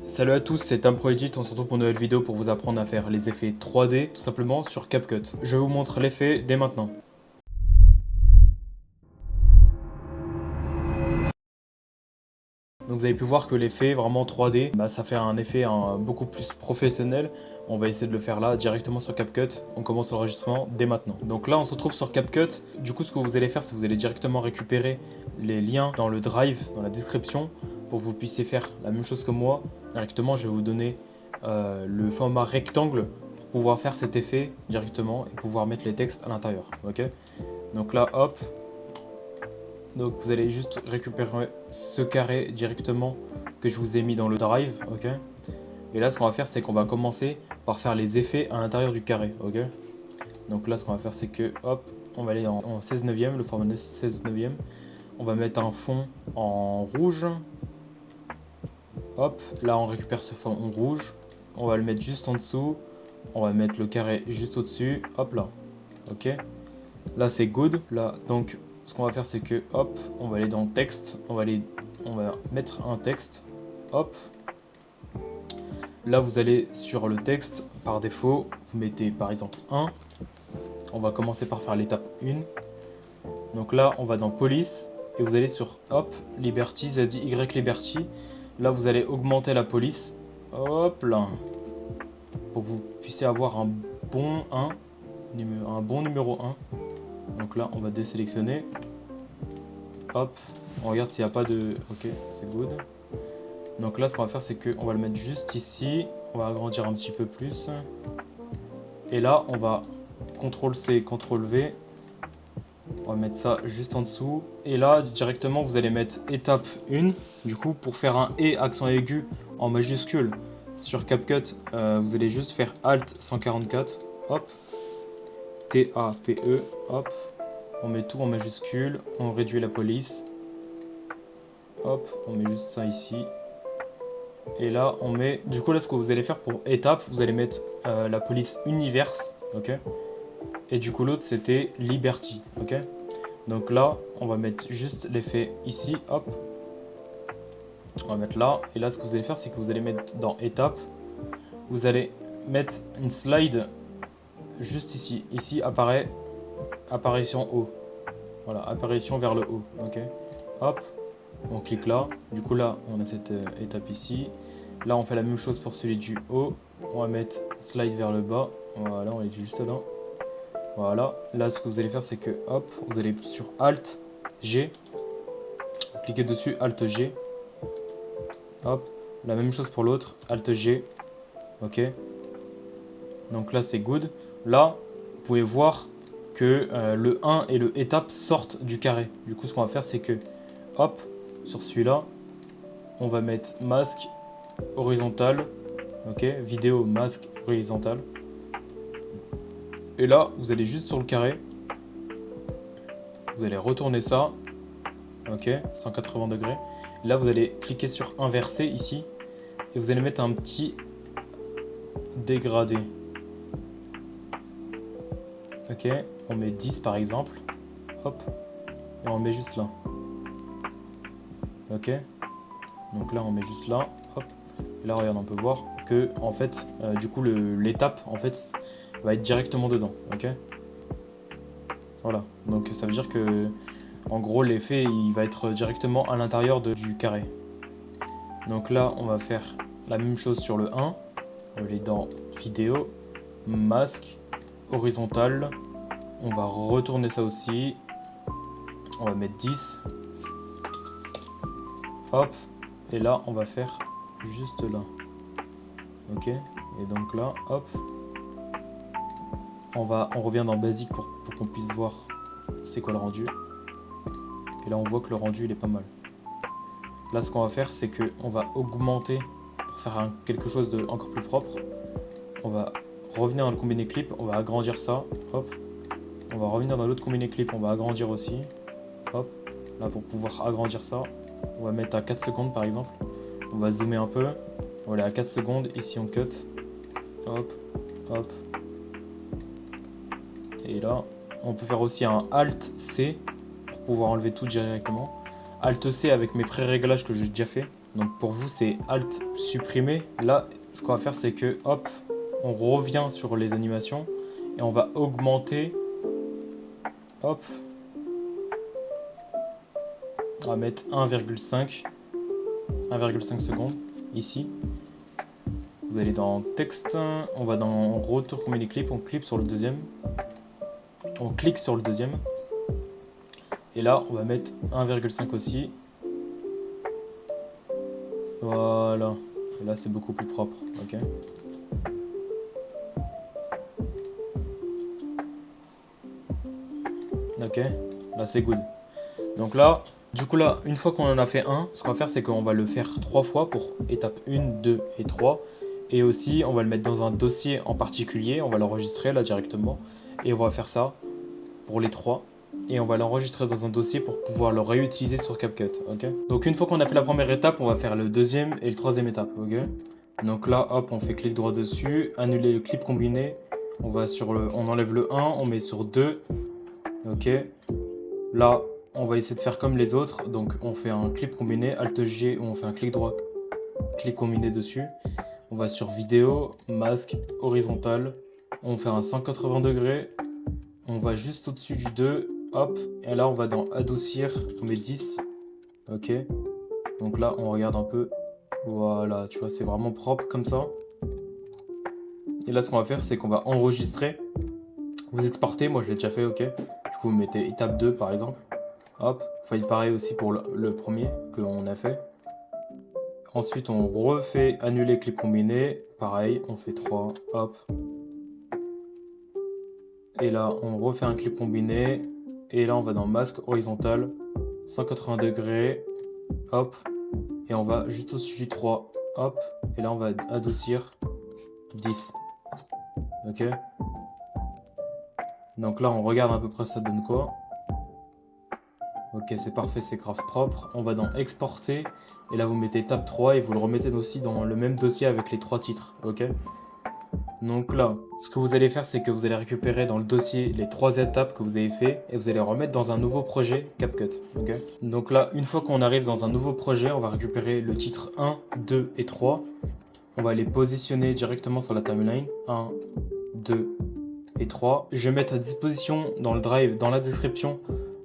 Salut à tous, c'est TamProEdit, on se retrouve pour une nouvelle vidéo pour vous apprendre à faire les effets 3D tout simplement sur CapCut. Je vous montre l'effet dès maintenant. Donc vous avez pu voir que l'effet vraiment 3D, ça fait un effet beaucoup plus professionnel. On va essayer de le faire là directement sur CapCut. On commence l'enregistrement dès maintenant. Donc là on se retrouve sur CapCut. Du coup ce que vous allez faire c'est que vous allez directement récupérer les liens dans le drive, dans la description, pour que vous puissiez faire la même chose que moi. Directement je vais vous donner le format rectangle pour pouvoir faire cet effet directement et pouvoir mettre les textes à l'intérieur. Ok. Donc là hop. Donc vous allez juste récupérer ce carré directement que je vous ai mis dans le drive, ok. Et là ce qu'on va faire c'est qu'on va commencer par faire les effets à l'intérieur du carré, ok. Donc là ce qu'on va faire c'est que hop, on va aller en 16 neuvième, le format 16 neuvième. On va mettre un fond en rouge. Hop, là on récupère ce fond en rouge. On va le mettre juste en dessous. On va mettre le carré juste au-dessus. Hop là, ok. Là c'est good, là donc ce qu'on va faire c'est que hop, on va aller dans texte, on va mettre un texte, hop. Là vous allez sur le texte, par défaut, vous mettez par exemple 1. On va commencer par faire l'étape 1. Donc là on va dans police et vous allez sur hop, liberty, ZY liberty. Là vous allez augmenter la police, hop là, pour que vous puissiez avoir un bon numéro 1. Donc là on va désélectionner. Hop, on regarde s'il n'y a pas de... Ok, c'est good. Donc là ce qu'on va faire c'est qu'on va le mettre juste ici. On va agrandir un petit peu plus. Et là on va CTRL-C, CTRL-V. On va mettre ça juste en dessous. Et là directement vous allez mettre étape 1. Du coup pour faire un E accent aigu en majuscule sur CapCut, vous allez juste faire Alt 144. Hop. T-A-P-E. Hop. On met tout en majuscule, on réduit la police. Hop, on met juste ça ici. Et là, on met... Du coup, là, ce que vous allez faire pour étape, vous allez mettre la police Universe, ok. Et du coup, l'autre, c'était Liberty, ok. Donc là, on va mettre juste l'effet ici, hop. On va mettre là. Et là, ce que vous allez faire, c'est que vous allez mettre dans étape. Vous allez mettre une slide juste ici. Ici apparaît apparition haut. Voilà, apparition vers le haut, ok. Hop, on clique là. Du coup là, on a cette étape ici. Là, on fait la même chose pour celui du haut. On va mettre slide vers le bas. Voilà, on est juste là. Voilà. Là, ce que vous allez faire, c'est que hop, vous allez sur Alt G. Cliquez dessus, Alt G. Hop, la même chose pour l'autre, Alt G. Ok. Donc là, c'est good. Là, vous pouvez voir que le 1 et le étape sortent du carré. Du coup, ce qu'on va faire, c'est que, hop, sur celui-là, on va mettre masque horizontal, ok, vidéo masque horizontal. Et là, vous allez juste sur le carré, vous allez retourner ça, ok, 180 degrés. Là, vous allez cliquer sur inverser ici, et vous allez mettre un petit dégradé. Ok, on met 10 par exemple. Hop. Et on met juste là. Ok. Donc là, on met juste là. Hop. Et là, regarde, on peut voir que, en fait, du coup, l'étape, en fait, va être directement dedans. Ok. Voilà. Donc ça veut dire que, en gros, l'effet, il va être directement à l'intérieur du carré. Donc là, on va faire la même chose sur le 1. On va aller dans vidéo, masque, horizontal. On va retourner ça aussi. On va mettre 10. Hop. Et là, on va faire juste là. Ok. Et donc là, hop. On revient dans Basic pour qu'on puisse voir c'est quoi le rendu. Et là, on voit que le rendu, il est pas mal. Là, ce qu'on va faire, c'est qu'on va augmenter pour faire quelque chose de encore plus propre. On va revenir dans le combiné clip. On va agrandir ça. Hop. On va revenir dans l'autre combiné clip. On va agrandir aussi. Hop. Là, pour pouvoir agrandir ça, on va mettre à 4 secondes par exemple. On va zoomer un peu. On va aller à 4 secondes. Ici, on cut. Hop. Hop. Et là, on peut faire aussi un Alt-C pour pouvoir enlever tout directement. Alt-C avec mes pré-réglages que j'ai déjà fait. Donc pour vous, c'est Alt supprimer. Là, ce qu'on va faire, c'est que, hop, on revient sur les animations et on va augmenter. Hop. On va mettre 1,5 secondes ici. Vous allez dans texte, on va dans retour combien de clips, on clique sur le deuxième. On clique sur le deuxième. Et là, on va mettre 1,5 aussi. Voilà. Et là, c'est beaucoup plus propre. Ok. Ok. Là, c'est good. Donc là, du coup là, une fois qu'on en a fait un, ce qu'on va faire, c'est qu'on va le faire 3 fois pour étape 1, 2 et 3. Et aussi, on va le mettre dans un dossier en particulier. On va l'enregistrer là directement. Et on va faire ça pour les 3. Et on va l'enregistrer dans un dossier pour pouvoir le réutiliser sur CapCut. Ok. Donc une fois qu'on a fait la première étape, on va faire le deuxième et le troisième étape. Ok. Donc là, hop, on fait clic droit dessus, annuler le clip combiné. On va sur on enlève le 1, on met sur 2. Ok. Là, on va essayer de faire comme les autres. Donc on fait un clip combiné, Alt G, ou on fait un clic droit, clic combiné dessus. On va sur vidéo, masque, horizontal. On fait un 180 degrés. On va juste au-dessus du 2. Hop. Et là, on va dans adoucir. On met 10. Ok. Donc là, on regarde un peu. Voilà, tu vois, c'est vraiment propre comme ça. Et là, ce qu'on va faire, c'est qu'on va enregistrer. Vous exportez, moi je l'ai déjà fait, ok. Du coup, vous mettez étape 2 par exemple. Hop. Faut être pareil aussi pour le premier qu'on a fait. Ensuite, on refait annuler clip combiné. Pareil, on fait 3. Hop. Et là, on refait un clip combiné. Et là, on va dans masque horizontal. 180 degrés. Hop. Et on va juste au-dessus du 3. Hop. Et là, on va adoucir 10. Ok. Donc là, on regarde à peu près ça donne quoi. Ok, c'est parfait, c'est grave propre. On va dans exporter. Et là, vous mettez tab 3 et vous le remettez aussi dans le même dossier avec les 3 titres. Ok. Donc là, ce que vous allez faire, c'est que vous allez récupérer dans le dossier les 3 étapes que vous avez fait et vous allez remettre dans un nouveau projet CapCut. Ok. Donc là, une fois qu'on arrive dans un nouveau projet, on va récupérer le titre 1, 2 et 3. On va les positionner directement sur la timeline. 1, 2 et 3. Je vais mettre à disposition dans le drive, dans la description,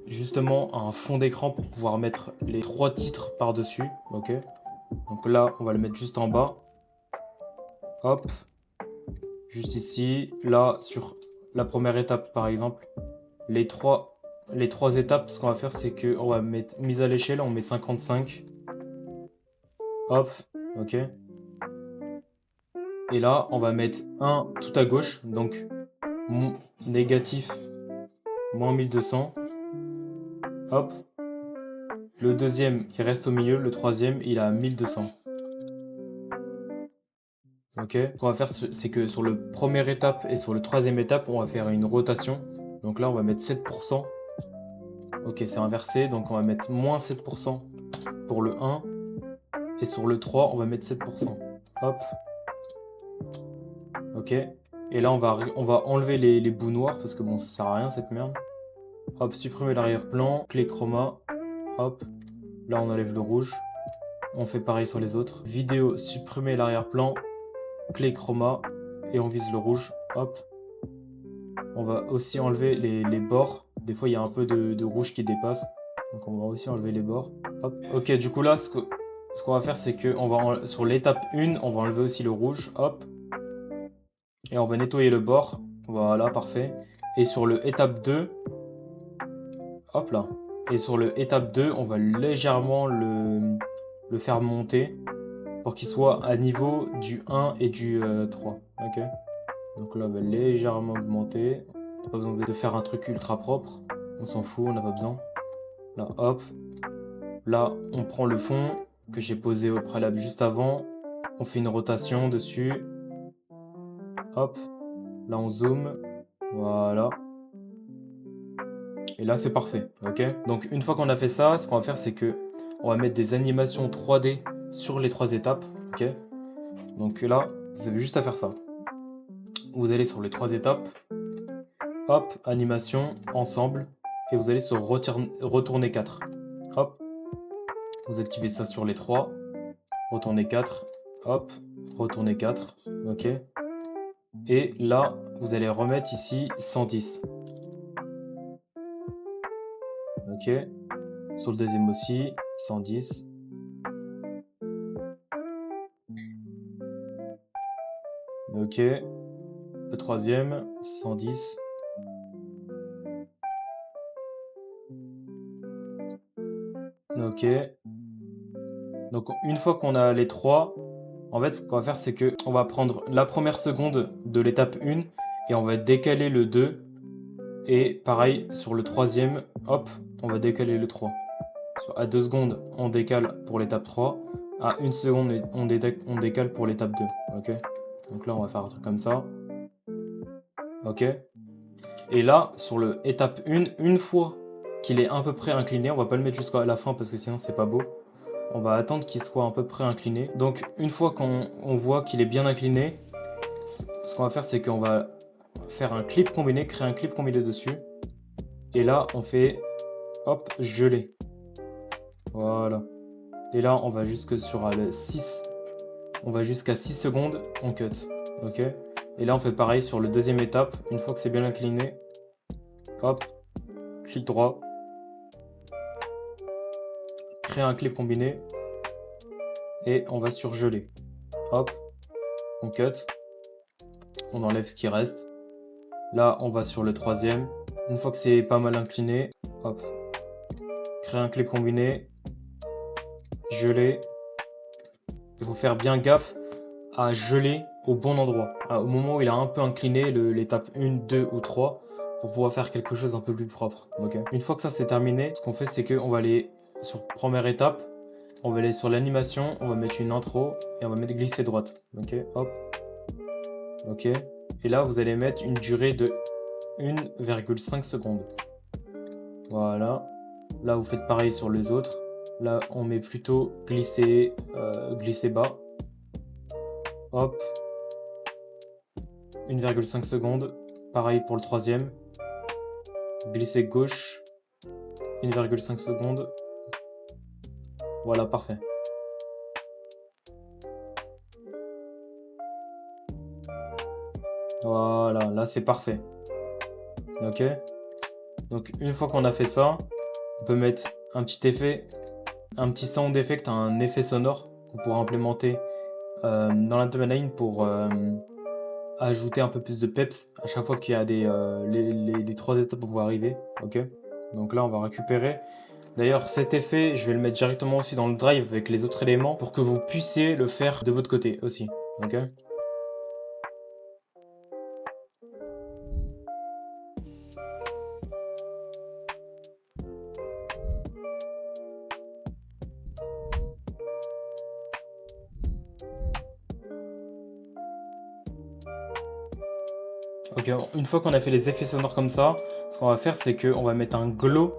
justement un fond d'écran pour pouvoir mettre les 3 titres par-dessus. Ok. Donc là, on va le mettre juste en bas. Hop. Juste ici. Là, sur la première étape, par exemple, les trois étapes, ce qu'on va faire, c'est qu'on va mettre mise à l'échelle, on met 55. Hop. Ok. Et là, on va mettre un tout à gauche. Donc, négatif, moins 1200. Hop. Le deuxième, il reste au milieu. Le troisième, il a 1200. Ok. Ce qu'on va faire, c'est que sur le première étape et sur le troisième étape, on va faire une rotation. Donc là, on va mettre 7%. Ok, c'est inversé. Donc on va mettre moins 7% pour le 1. Et sur le 3, on va mettre 7%. Hop. Ok. Et là, on va enlever les bouts noirs parce que bon, ça sert à rien cette merde. Hop, supprimer l'arrière-plan. Clé chroma. Hop. Là, on enlève le rouge. On fait pareil sur les autres. Vidéo, supprimer l'arrière-plan. Clé chroma. Et on vise le rouge. Hop. On va aussi enlever les bords. Des fois, il y a un peu de rouge qui dépasse. Donc, on va aussi enlever les bords. Hop. Ok, du coup, là, ce qu'on va faire, c'est que sur l'étape 1, on va enlever aussi le rouge. Hop. Et on va nettoyer le bord. Voilà, parfait. Et sur le étape 2, hop là. Et sur le étape 2, on va légèrement le faire monter pour qu'il soit à niveau du 1 et du 3. Ok. Donc là, on va légèrement augmenter. On n'a pas besoin de faire un truc ultra propre. On s'en fout, on n'a pas besoin. Là, hop. Là, on prend le fond que j'ai posé au préalable juste avant. On fait une rotation dessus. Hop. Là, on zoome. Voilà. Et là, c'est parfait. Ok. Donc, une fois qu'on a fait ça, ce qu'on va faire, c'est que on va mettre des animations 3D sur les 3 étapes. Ok. Donc là, vous avez juste à faire ça. Vous allez sur les 3 étapes. Hop, animation, ensemble. Et vous allez sur retourner 4. Hop. Vous activez ça sur les 3. retournez 4, hop, retournez 4, ok. Et là, vous allez remettre ici 110. Ok. Sur le deuxième aussi, 110. Ok. Le troisième, 110. Ok. Donc une fois qu'on a les trois, en fait ce qu'on va faire c'est que on va prendre la première seconde de l'étape 1 et on va décaler le 2. Et pareil sur le troisième, hop, on va décaler le 3. À 2 secondes, on décale pour l'étape 3. À 1 seconde, on décale pour l'étape 2. Ok. Donc là, on va faire un truc comme ça. Ok. Et là, sur le étape 1, une fois qu'il est à peu près incliné, on va pas le mettre jusqu'à la fin parce que sinon c'est pas beau. On va attendre qu'il soit à peu près incliné. Donc une fois qu'on voit qu'il est bien incliné, ce qu'on va faire c'est qu'on va faire un clip combiné, créer un clip combiné dessus. Et là, on fait, hop, geler. Voilà. Et là, on va jusque sur le 6. On va jusqu'à 6 secondes, on cut. Ok. Et là, on fait pareil sur le deuxième étape. Une fois que c'est bien incliné, hop, clic droit. Créer un clip combiné. Et on va sur geler. Hop, on cut. On enlève ce qui reste. Là, on va sur le troisième. Une fois que c'est pas mal incliné, hop, créer un clip combiné. Geler. Il faut faire bien gaffe à geler au bon endroit. Au moment où il a un peu incliné, l'étape 1, 2 ou 3, pour pouvoir faire quelque chose d'un peu plus propre. Okay. Une fois que ça c'est terminé, ce qu'on fait c'est qu'on va aller sur première étape, on va aller sur l'animation, on va mettre une intro et on va mettre glisser droite. Ok, hop. Ok. Et là vous allez mettre une durée de 1,5 secondes. Voilà. Là vous faites pareil sur les autres. Là on met plutôt glisser, glisser bas. Hop. 1,5 secondes. Pareil pour le troisième. Glisser gauche. 1,5 secondes. Voilà, parfait. Voilà, là c'est parfait. Ok. Donc une fois qu'on a fait ça, on peut mettre un petit effet, un petit sound effect, un effet sonore qu'on pourra implémenter dans la timeline pour ajouter un peu plus de peps à chaque fois qu'il y a les trois étapes vont arriver. Ok. Donc là on va récupérer. D'ailleurs cet effet je vais le mettre directement aussi dans le drive avec les autres éléments pour que vous puissiez le faire de votre côté aussi. Ok. Ok, une fois qu'on a fait les effets sonores comme ça, ce qu'on va faire c'est qu'on va mettre un glow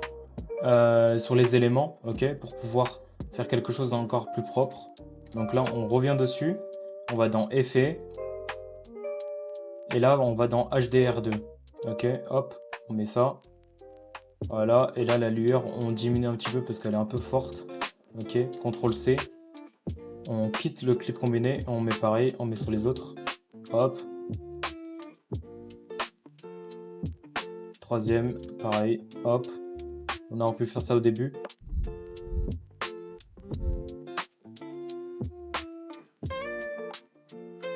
sur les éléments, ok, pour pouvoir faire quelque chose d'encore plus propre. Donc là on revient dessus, on va dans effets, et là on va dans HDR2. Ok, hop, on met ça. Voilà, et là la lueur on diminue un petit peu parce qu'elle est un peu forte. Ok, CTRL C. On quitte le clip combiné, on met pareil, on met sur les autres. Hop. Troisième, pareil, hop. On aurait pu faire ça au début.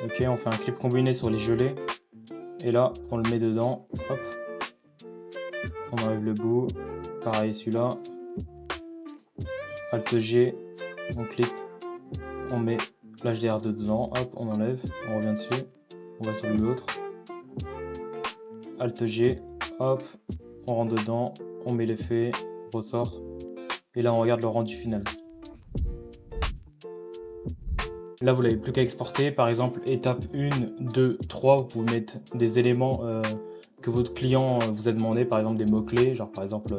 Ok, on fait un clip combiné sur les gelées. Et là, on le met dedans. Hop. On enlève le bout. Pareil, celui-là. Alt G. On clique. On met l'HDR dedans. Hop, on enlève. On revient dessus. On va sur l'autre. Alt G. Hop. On rentre dedans. On met l'effet. Ressort. Et là, on regarde le rendu final. Là, vous n'avez plus qu'à exporter. Par exemple, étape 1, 2, 3, vous pouvez mettre des éléments que votre client vous a demandé, par exemple des mots-clés, genre par exemple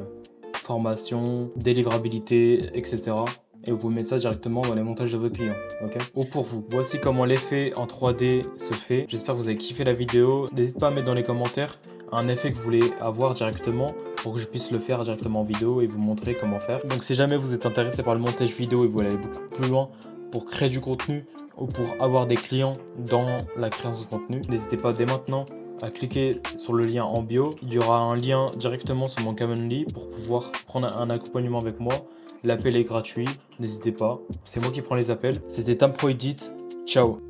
formation, délivrabilité, etc. Et vous pouvez mettre ça directement dans les montages de votre client. Ok. Ou pour vous. Voici comment l'effet en 3D se fait. J'espère que vous avez kiffé la vidéo. N'hésitez pas à mettre dans les commentaires un effet que vous voulez avoir directement pour que je puisse le faire directement en vidéo et vous montrer comment faire. Donc si jamais vous êtes intéressé par le montage vidéo et vous voulez aller beaucoup plus loin, pour créer du contenu ou pour avoir des clients dans la création de contenu, n'hésitez pas dès maintenant à cliquer sur le lien en bio. Il y aura un lien directement sur mon Calendly pour pouvoir prendre un accompagnement avec moi. L'appel est gratuit, n'hésitez pas. C'est moi qui prends les appels. C'était Tam Pro Edit. Ciao.